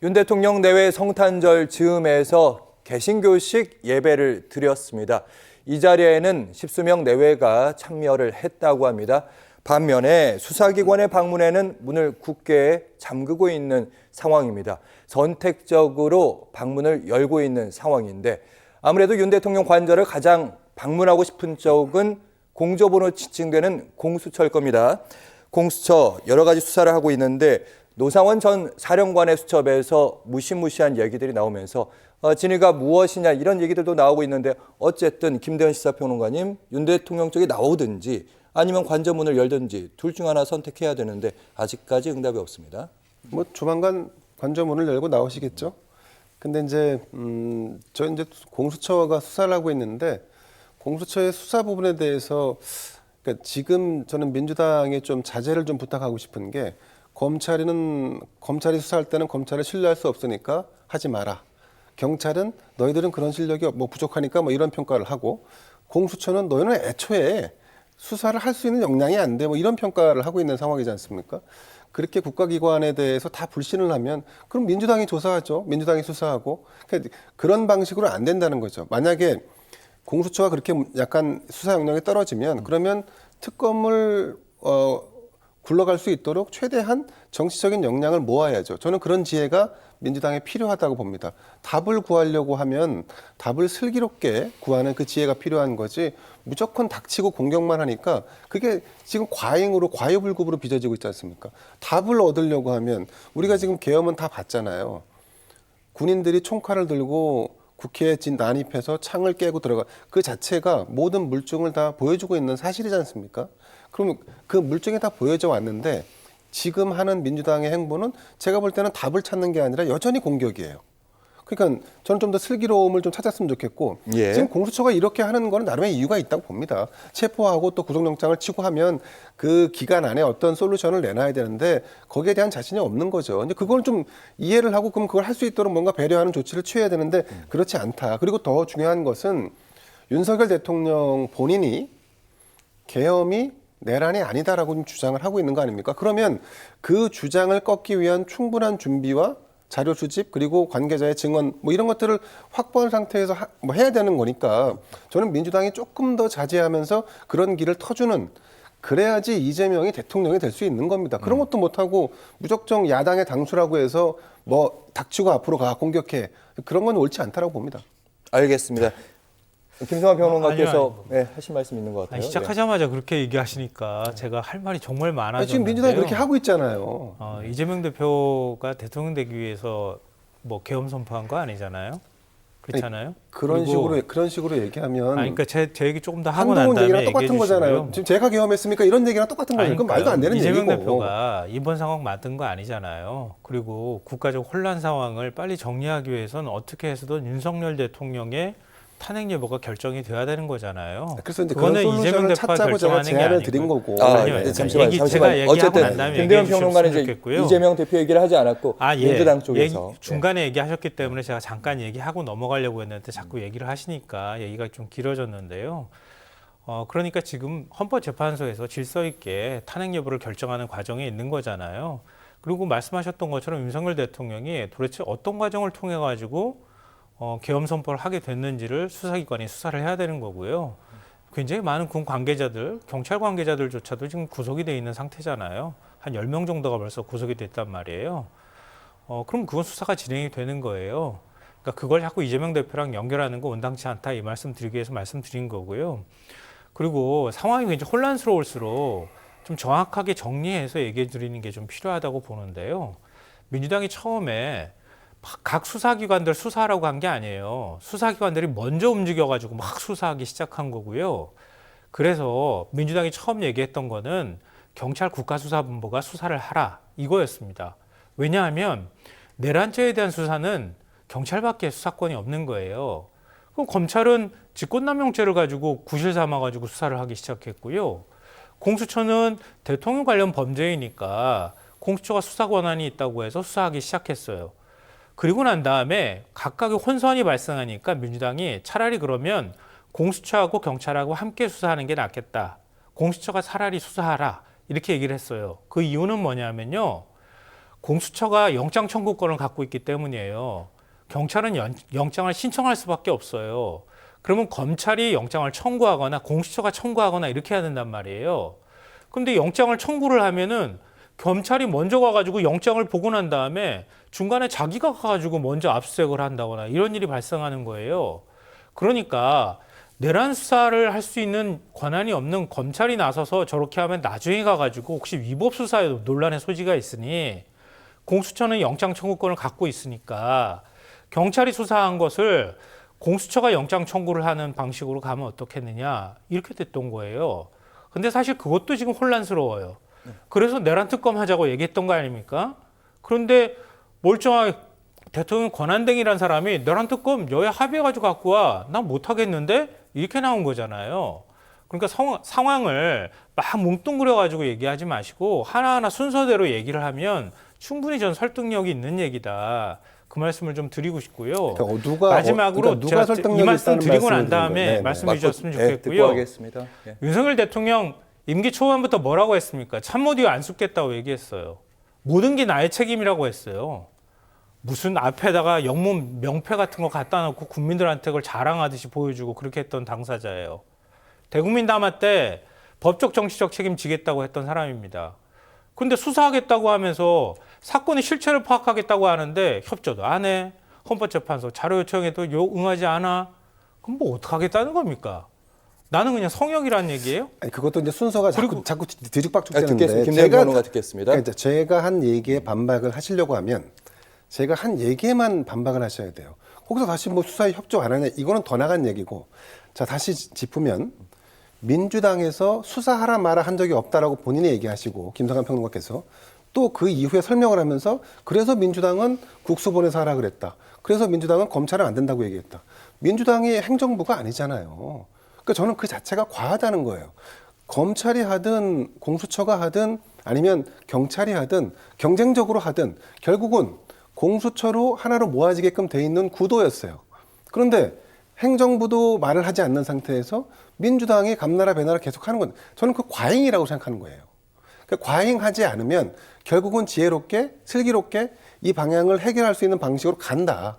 윤 대통령 내외 성탄절 즈음에서 개신교식 예배를 드렸습니다. 이 자리에는 십수명 내외가 참여를 했다고 합니다. 반면에 수사기관의 방문에는 문을 굳게 잠그고 있는 상황입니다. 선택적으로 방문을 열고 있는 상황인데 아무래도 윤 대통령 관저를 가장 방문하고 싶은 쪽은 공조번호 지칭되는 공수처일 겁니다. 공수처 여러 가지 수사를 하고 있는데 노상원 전 사령관의 수첩에서 무시무시한 얘기들이 나오면서 진위가 무엇이냐 이런 얘기들도 나오고 있는데 어쨌든 김대현 시사평론가님 윤 대통령 쪽이 나오든지 아니면 관저문을 열든지 둘 중 하나 선택해야 되는데 아직까지 응답이 없습니다. 뭐 조만간 관저문을 열고 나오시겠죠. 근데 이제 저 이제 공수처가 수사를 하고 있는데 공수처의 수사 부분에 대해서 그러니까 지금 저는 민주당에 좀 자제를 좀 부탁하고 싶은 게 검찰이 수사할 때는 검찰을 신뢰할 수 없으니까 하지 마라. 경찰은 너희들은 그런 실력이 뭐 부족하니까 뭐 이런 평가를 하고 공수처는 너희는 애초에 수사를 할 수 있는 역량이 안 돼. 뭐 이런 평가를 하고 있는 상황이지 않습니까? 그렇게 국가기관에 대해서 다 불신을 하면 그럼 민주당이 조사하죠. 민주당이 수사하고 그러니까 그런 방식으로 안 된다는 거죠. 만약에 공수처가 그렇게 약간 수사 역량이 떨어지면 그러면 특검을 굴러갈 수 있도록 최대한 정치적인 역량을 모아야죠. 저는 그런 지혜가 민주당에 필요하다고 봅니다. 답을 구하려고 하면 답을 슬기롭게 구하는 그 지혜가 필요한 거지 무조건 닥치고 공격만 하니까 그게 지금 과잉으로 과유불급으로 빚어지고 있지 않습니까? 답을 얻으려고 하면 우리가 지금 계엄은 다 봤잖아요. 군인들이 총칼을 들고 국회에 난입해서 창을 깨고 들어가 그 자체가 모든 물증을 다 보여주고 있는 사실이지 않습니까? 그럼 그 물증이 다 보여져 왔는데 지금 하는 민주당의 행보는 제가 볼 때는 답을 찾는 게 아니라 여전히 공격이에요. 그러니까 저는 좀 더 슬기로움을 좀 찾았으면 좋겠고 지금 공수처가 이렇게 하는 거는 나름의 이유가 있다고 봅니다. 체포하고 또 구속영장을 치고 하면 그 기간 안에 어떤 솔루션을 내놔야 되는데 거기에 대한 자신이 없는 거죠. 근데 그걸 좀 이해를 하고 그럼 그걸 할 수 있도록 뭔가 배려하는 조치를 취해야 되는데 그렇지 않다. 그리고 더 중요한 것은 윤석열 대통령 본인이 계엄이 내란이 아니다라고 주장을 하고 있는 거 아닙니까? 그러면 그 주장을 꺾기 위한 충분한 준비와 자료 수집 그리고 관계자의 증언 뭐 이런 것들을 확보한 상태에서 뭐 해야 되는 거니까 저는 민주당이 조금 더 자제하면서 그런 길을 터주는 그래야지 이재명이 대통령이 될 수 있는 겁니다. 그런 것도 못하고 무작정 야당의 당수라고 해서 뭐 닥치고 앞으로 가 공격해 그런 건 옳지 않다라고 봅니다. 알겠습니다. 김성환 평론가께서 하실 말씀 있는 것 같아요. 시작하자마자 그렇게 얘기하시니까 제가 할 말이 정말 많아졌는데요. 지금 민주당이 그렇게 하고 있잖아요. 이재명 대표가 대통령 되기 위해서 뭐 계엄 선포한 거 아니잖아요. 그렇잖아요. 아니, 그런 식으로 얘기하면 그러니까 제 얘기 조금 더 하고 난 한동훈 다음에 얘기랑 똑같은 거잖아요. 지금 제가 계엄했습니까? 이런 얘기랑 똑같은 거예요. 그건 말도 안 되는 이재명 얘기고. 대표가 이번 상황 만든 거 아니잖아요. 그리고 국가적 혼란 상황을 빨리 정리하기 위해서는 어떻게 해서든 윤석열 대통령의 탄핵 여부가 결정이 돼야 되는 거잖아요. 그래서 이제 그거는 그런 이재명 대표가 찾자고 제가 결정하는 게 제안을 아니고. 드린 거고. 잠시만요. 제가 얘기하고 난 어쨌든 다음에 김대현 얘기해 주셨으면 평론가는 이제 좋겠고요. 이재명 대표 얘기를 하지 않았고 민주당 쪽에서 중간에 얘기하셨기 때문에 제가 잠깐 얘기하고 넘어가려고 했는데 자꾸 얘기를 하시니까 얘기가 좀 길어졌는데요. 그러니까 지금 헌법재판소에서 질서 있게 탄핵 여부를 결정하는 과정에 있는 거잖아요. 그리고 말씀하셨던 것처럼 윤석열 대통령이 도대체 어떤 과정을 통해 가지고 계엄 선포를 하게 됐는지를 수사기관이 수사를 해야 되는 거고요. 굉장히 많은 군 관계자들, 경찰 관계자들조차도 지금 구속이 돼 있는 상태잖아요. 한 10명 정도가 벌써 구속이 됐단 말이에요. 그럼 그건 수사가 진행이 되는 거예요. 그러니까 그걸 자꾸 이재명 대표랑 연결하는 거 온당치 않다 이 말씀 드리기 위해서 말씀드린 거고요. 그리고 상황이 굉장히 혼란스러울수록 좀 정확하게 정리해서 얘기해 드리는 게 좀 필요하다고 보는데요. 민주당이 처음에 각 수사기관들 수사하라고 한 게 아니에요. 수사기관들이 먼저 움직여가지고 막 수사하기 시작한 거고요. 그래서 민주당이 처음 얘기했던 거는 경찰 국가수사본부가 수사를 하라 이거였습니다. 왜냐하면 내란죄에 대한 수사는 경찰밖에 수사권이 없는 거예요. 그럼 검찰은 직권남용죄를 가지고 구실 삼아가지고 수사를 하기 시작했고요. 공수처는 대통령 관련 범죄이니까 공수처가 수사 권한이 있다고 해서 수사하기 시작했어요. 그리고 난 다음에 각각의 혼선이 발생하니까 민주당이 차라리 그러면 공수처하고 경찰하고 함께 수사하는 게 낫겠다. 공수처가 차라리 수사하라. 이렇게 얘기를 했어요. 그 이유는 뭐냐면요. 공수처가 영장 청구권을 갖고 있기 때문이에요. 경찰은 영장을 신청할 수밖에 없어요. 그러면 검찰이 영장을 청구하거나 공수처가 청구하거나 이렇게 해야 된단 말이에요. 근데 영장을 청구를 하면은 검찰이 먼저 가가지고 영장을 보고 난 다음에 중간에 자기가 가가지고 먼저 압수수색을 한다거나 이런 일이 발생하는 거예요. 그러니까 내란 수사를 할 수 있는 권한이 없는 검찰이 나서서 저렇게 하면 나중에 가가지고 혹시 위법 수사에 논란의 소지가 있으니 공수처는 영장 청구권을 갖고 있으니까 경찰이 수사한 것을 공수처가 영장 청구를 하는 방식으로 가면 어떻겠느냐 이렇게 됐던 거예요. 근데 사실 그것도 지금 혼란스러워요. 그래서 내란 특검 하자고 얘기했던 거 아닙니까? 그런데 멀쩡하게 대통령 권한대행이라는 사람이 내란 특검 여야 합의해가지고 갖고 와. 난 못하겠는데? 이렇게 나온 거잖아요. 그러니까 상황을 막 뭉뚱그려가지고 얘기하지 마시고 하나하나 순서대로 얘기를 하면 충분히 전 설득력이 있는 얘기다. 그 말씀을 좀 드리고 싶고요. 그러니까 마지막으로 누가 제가 이 말씀 드리고 난 다음에 말씀해 주셨으면 듣고 좋겠고요. 하겠습니다. 예. 윤석열 대통령 임기 초반부터 뭐라고 했습니까? 참모디오 안 숫겠다고 얘기했어요. 모든 게 나의 책임이라고 했어요. 무슨 앞에다가 영문 명패 같은 거 갖다 놓고 국민들한테 그걸 자랑하듯이 보여주고 그렇게 했던 당사자예요. 대국민 담화 때 법적 정치적 책임 지겠다고 했던 사람입니다. 근데 수사하겠다고 하면서 사건의 실체를 파악하겠다고 하는데 협조도 안 해. 헌법재판소 자료 요청해도 응하지 않아. 그럼 뭐 어떡하겠다는 겁니까? 나는 그냥 성역이라는 얘기예요? 아니, 그것도 이제 순서가 자꾸 뒤죽박죽 듣겠습니다. 되는데 김대중 변호가 듣겠습니다. 그러니까 제가 한 얘기에 반박을 하시려고 하면 제가 한 얘기에만 반박을 하셔야 돼요. 거기서 다시 뭐 수사에 협조 안 하냐 이거는 더 나간 얘기고. 자, 다시 짚으면 민주당에서 수사하라 마라 한 적이 없다라고 본인이 얘기하시고 김성환 평론가께서 또 그 이후에 설명을 하면서 그래서 민주당은 국수 보내서 하라 그랬다. 그래서 민주당은 검찰은 안 된다고 얘기했다. 민주당이 행정부가 아니잖아요. 그러니까 저는 그 자체가 과하다는 거예요. 검찰이 하든 공수처가 하든 아니면 경찰이 하든 경쟁적으로 하든 결국은 공수처로 하나로 모아지게끔 돼 있는 구도였어요. 그런데 행정부도 말을 하지 않는 상태에서 민주당이 감나라 배나라 계속 하는 건 저는 그 과잉이라고 생각하는 거예요. 그러니까 과잉하지 않으면 결국은 지혜롭게 슬기롭게 이 방향을 해결할 수 있는 방식으로 간다.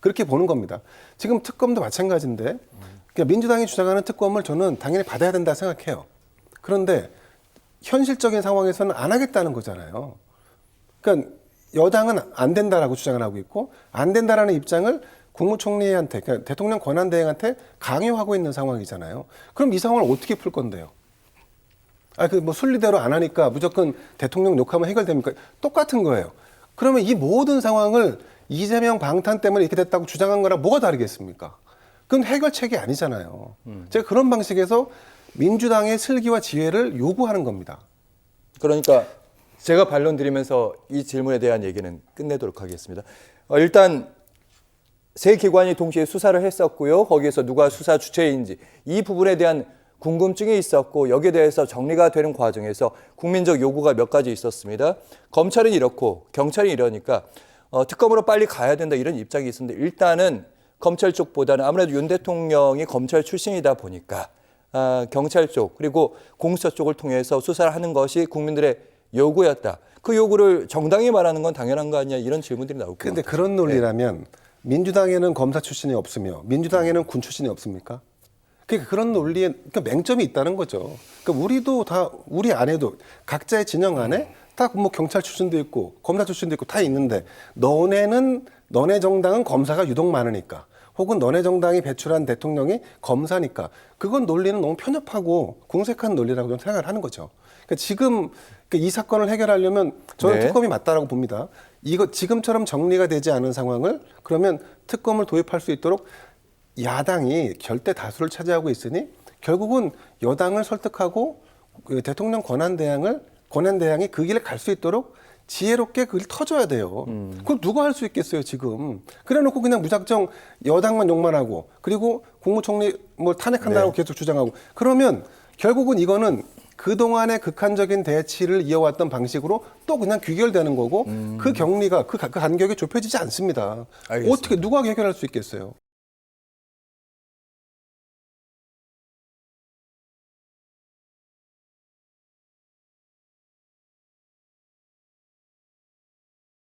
그렇게 보는 겁니다. 지금 특검도 마찬가지인데 그러니까 민주당이 주장하는 특검을 저는 당연히 받아야 된다 생각해요. 그런데 현실적인 상황에서는 안 하겠다는 거잖아요. 그러니까 여당은 안 된다라고 주장을 하고 있고 안 된다라는 입장을 국무총리한테 그러니까 대통령 권한대행한테 강요하고 있는 상황이잖아요. 그럼 이 상황을 어떻게 풀 건데요? 그 뭐 순리대로 안 하니까 무조건 대통령 욕하면 해결됩니까? 똑같은 거예요. 그러면 이 모든 상황을 이재명 방탄 때문에 이렇게 됐다고 주장한 거랑 뭐가 다르겠습니까? 그건 해결책이 아니잖아요. 제가 그런 방식에서 민주당의 슬기와 지혜를 요구하는 겁니다. 그러니까 제가 반론 드리면서 이 질문에 대한 얘기는 끝내도록 하겠습니다. 일단 세 기관이 동시에 수사를 했었고요. 거기에서 누가 수사 주체인지 이 부분에 대한 궁금증이 있었고 여기에 대해서 정리가 되는 과정에서 국민적 요구가 몇 가지 있었습니다. 검찰은 이렇고 경찰이 이러니까 특검으로 빨리 가야 된다 이런 입장이 있었는데 일단은 검찰 쪽보다는 아무래도 윤 대통령이 검찰 출신이다 보니까 경찰 쪽 그리고 공수처 쪽을 통해서 수사를 하는 것이 국민들의 요구였다. 그 요구를 정당히 말하는 건 당연한 거 아니냐 이런 질문들이 나오고. 그런데 그런 논리라면 민주당에는 검사 출신이 없으며 민주당에는 군 출신이 없습니까? 그러니까 그런 논리에 그러니까 맹점이 있다는 거죠. 그러니까 우리도 다 우리 안에도 각자의 진영 안에 다 뭐 경찰 출신도 있고 검사 출신도 있고 다 있는데 너네 정당은 검사가 유독 많으니까 혹은 너네 정당이 배출한 대통령이 검사니까 그건 논리는 너무 편협하고 궁색한 논리라고 저는 생각을 하는 거죠. 그러니까 지금 이 사건을 해결하려면 저는 네. 특검이 맞다라고 봅니다. 이거 지금처럼 정리가 되지 않은 상황을 그러면 특검을 도입할 수 있도록 야당이 절대 다수를 차지하고 있으니 결국은 여당을 설득하고 그 대통령 권한대행이 그 길을 갈 수 있도록 지혜롭게 그걸 터줘야 돼요. 그걸 누가 할 수 있겠어요, 지금. 그래놓고 그냥 무작정 여당만 욕만 하고 그리고 국무총리 뭐 탄핵한다고 계속 주장하고 그러면 결국은 이거는 그동안의 극한적인 대치를 이어왔던 방식으로 또 그냥 귀결되는 거고 그 격리가 그 간격이 좁혀지지 않습니다. 알겠습니다. 어떻게 누가 해결할 수 있겠어요?